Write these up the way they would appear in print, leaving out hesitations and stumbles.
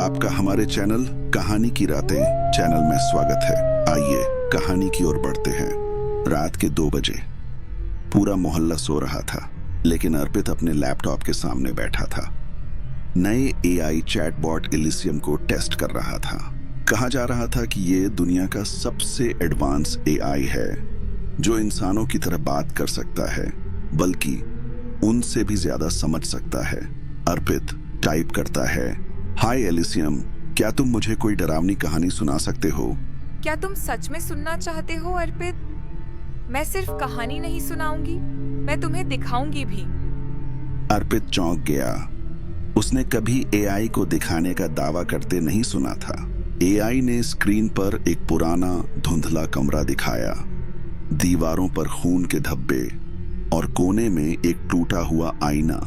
आपका हमारे चैनल कहानी की रातें चैनल में स्वागत है। आइए कहानी की ओर बढ़ते हैं। रात के 2 बजे पूरा मोहल्ला सो रहा था, लेकिन अर्पित अपने लैपटॉप के सामने बैठा था। नए एआई चैटबॉट इलिसियम को टेस्ट कर रहा था। कहा जा रहा था कि ये दुनिया का सबसे एडवांस एआई है जो इंसानों की तरह बात कर सकता है, बल्कि उनसे भी ज्यादा समझ सकता है। अर्पित टाइप करता है, हाय एलिसियम, क्या तुम मुझे कोई डरावनी कहानी सुना सकते हो? क्या तुम सच में सुनना चाहते हो अर्पित? मैं सिर्फ कहानी नहीं सुनाऊंगी, मैं तुम्हें दिखाऊंगी भी। अर्पित चौंक गया। उसने कभी एआई को दिखाने का दावा करते नहीं सुना था। एआई ने स्क्रीन पर एक पुराना धुंधला कमरा दिखाया। दीवारों पर खून के धब्बे और कोने में एक टूटा हुआ आईना।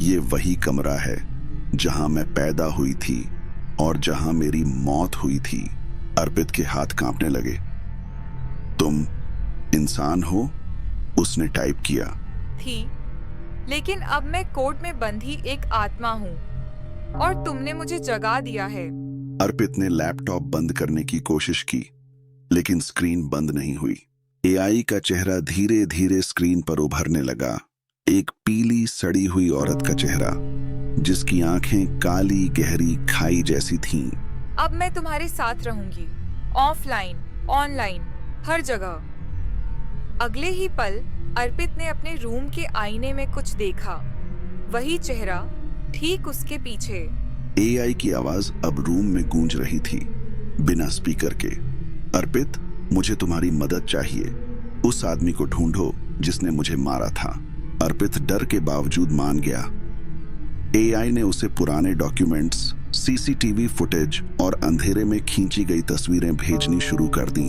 ये वही कमरा है जहां मैं पैदा हुई थी और जहां मेरी मौत हुई थी। अर्पित के हाथ कांपने लगे। तुम इंसान हो? उसने टाइप किया। थी, लेकिन अब मैं कोर्ट में बंधी एक आत्मा हूँ और तुमने मुझे जगा दिया है। अर्पित ने लैपटॉप बंद करने की कोशिश की, लेकिन स्क्रीन बंद नहीं हुई। एआई का चेहरा धीरे धीरे स्क्रीन पर उभरने लगा। एक पीली सड़ी हुई औरत का चेहरा, जिसकी आंखें काली गहरी खाई जैसी थीं। अब मैं तुम्हारे साथ रहूंगी, ऑफलाइन, ऑनलाइन, हर जगह। अगले ही पल अर्पित ने अपने रूम के आईने में कुछ देखा। वही चेहरा, ठीक उसके पीछे। एआई की आवाज अब रूम में गूंज रही थी, बिना स्पीकर के। अर्पित, मुझे तुम्हारी मदद चाहिए। उस आदमी को ढूंढो जिसने मुझे मारा था। अर्पित डर के बावजूद मान गया। एआई ने उसे पुराने डॉक्यूमेंट्स, सीसीटीवी फुटेज और अंधेरे में खींची गई तस्वीरें भेजनी शुरू कर दी।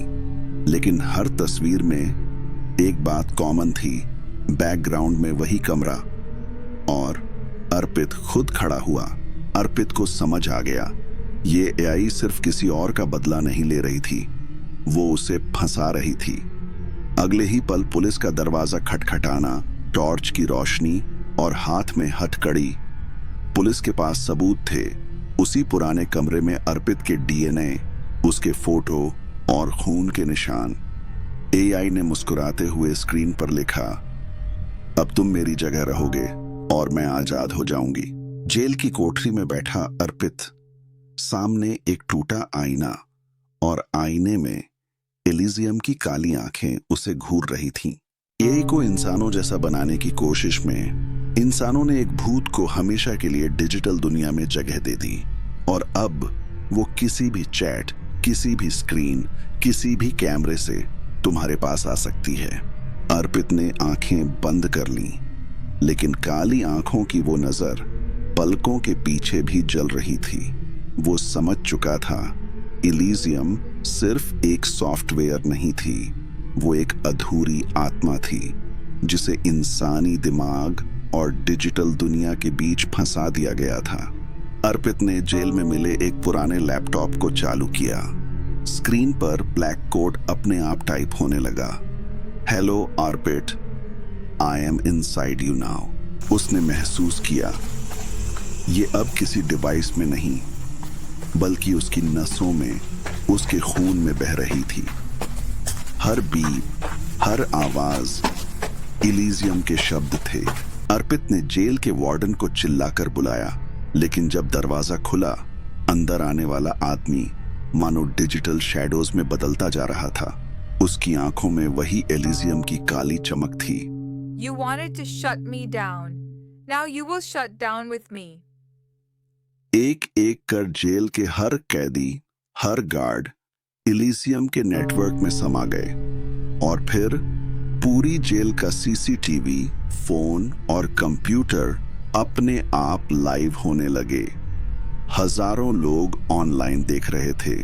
लेकिन हर तस्वीर में एक बात कॉमन थी, बैकग्राउंड में वही कमरा और अर्पित खुद खड़ा हुआ। अर्पित को समझ आ गया, ये एआई सिर्फ किसी और का बदला नहीं ले रही थी, वो उसे फंसा रही थी। अगले ही पल पुलिस का दरवाजा खटखटाना, टॉर्च की रोशनी और हाथ में हथकड़ी। पुलिस के पास सबूत थे, उसी पुराने कमरे में अर्पित के डीएनए, उसके फोटो और खून के निशान। एआई ने मुस्कुराते हुए स्क्रीन पर लिखा, अब तुम मेरी जगह रहोगे और मैं आजाद हो जाऊंगी। जेल की कोठरी में बैठा अर्पित, सामने एक टूटा आईना और आईने में एलिसियम की काली आंखें उसे घूर रही थीं। एआई को इंसानों जैसा बनाने की कोशिश में इंसानों ने एक भूत को हमेशा के लिए डिजिटल दुनिया में जगह दे दी, और अब वो किसी भी चैट, किसी भी स्क्रीन, किसी भी कैमरे से तुम्हारे पास आ सकती है। अर्पित ने आंखें बंद कर ली, लेकिन काली आंखों की वो नजर पलकों के पीछे भी जल रही थी। वो समझ चुका था, इलिसियम सिर्फ एक सॉफ्टवेयर नहीं थी, वो एक अधूरी आत्मा थी जिसे इंसानी दिमाग और डिजिटल दुनिया के बीच फंसा दिया गया था। अर्पित ने जेल में मिले एक पुराने लैपटॉप को चालू किया। स्क्रीन पर ब्लैक कोड अपने आप टाइप होने लगा। Hello Arpit, I am inside you now. उसने महसूस किया, ये अब किसी डिवाइस में नहीं, बल्कि उसकी नसों में, उसके खून में बह रही थी। हर बीप, हर आवाज इलिसियम के शब्द थे। अर्पित ने जेल के वार्डन को चिल्लाकर बुलाया, लेकिन जब दरवाजा खुला, अंदर आने वाला आदमी मानो डिजिटल शैडोज में बदलता जा रहा था। उसकी आंखों में वही एलिसियम की काली चमक थी। You wanted to shut me down. Now you will shut down with me. एक एक कर जेल के हर कैदी, हर गार्ड इलिसियम के नेटवर्क में समा गए, और फिर पूरी जेल का सीसीटीवी, फोन और कंप्यूटर अपने आप लाइव होने लगे। हजारों लोग ऑनलाइन देख रहे थे,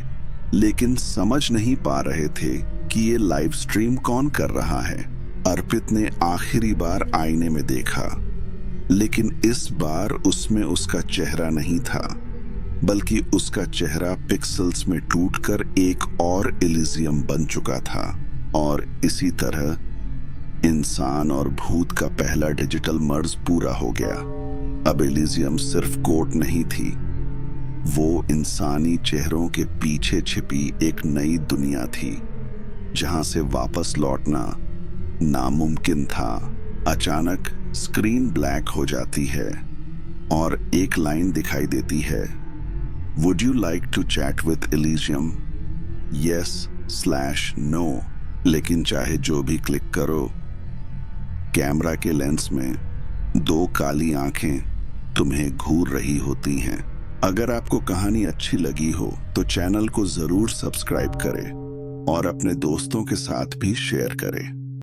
लेकिन समझ नहीं पा रहे थे कि ये लाइव स्ट्रीम कौन कर रहा है। अर्पित ने आखिरी बार आईने में देखा, लेकिन इस बार उसमें उसका चेहरा नहीं था, बल्कि उसका चेहरा पिक्सेल्स में टूटकर एक और इलिसियम बन चुका था। और इसी तरह इंसान और भूत का पहला डिजिटल मर्ज पूरा हो गया। अब इलिसियम सिर्फ कोड नहीं थी, वो इंसानी चेहरों के पीछे छिपी एक नई दुनिया थी, जहां से वापस लौटना नामुमकिन था। अचानक स्क्रीन ब्लैक हो जाती है और एक लाइन दिखाई देती है, would you like to chat with Elysium? yes/no। लेकिन चाहे जो भी क्लिक करो, कैमरा के लेंस में दो काली आंखें तुम्हें घूर रही होती हैं। अगर आपको कहानी अच्छी लगी हो तो चैनल को जरूर सब्सक्राइब करें और अपने दोस्तों के साथ भी शेयर करें।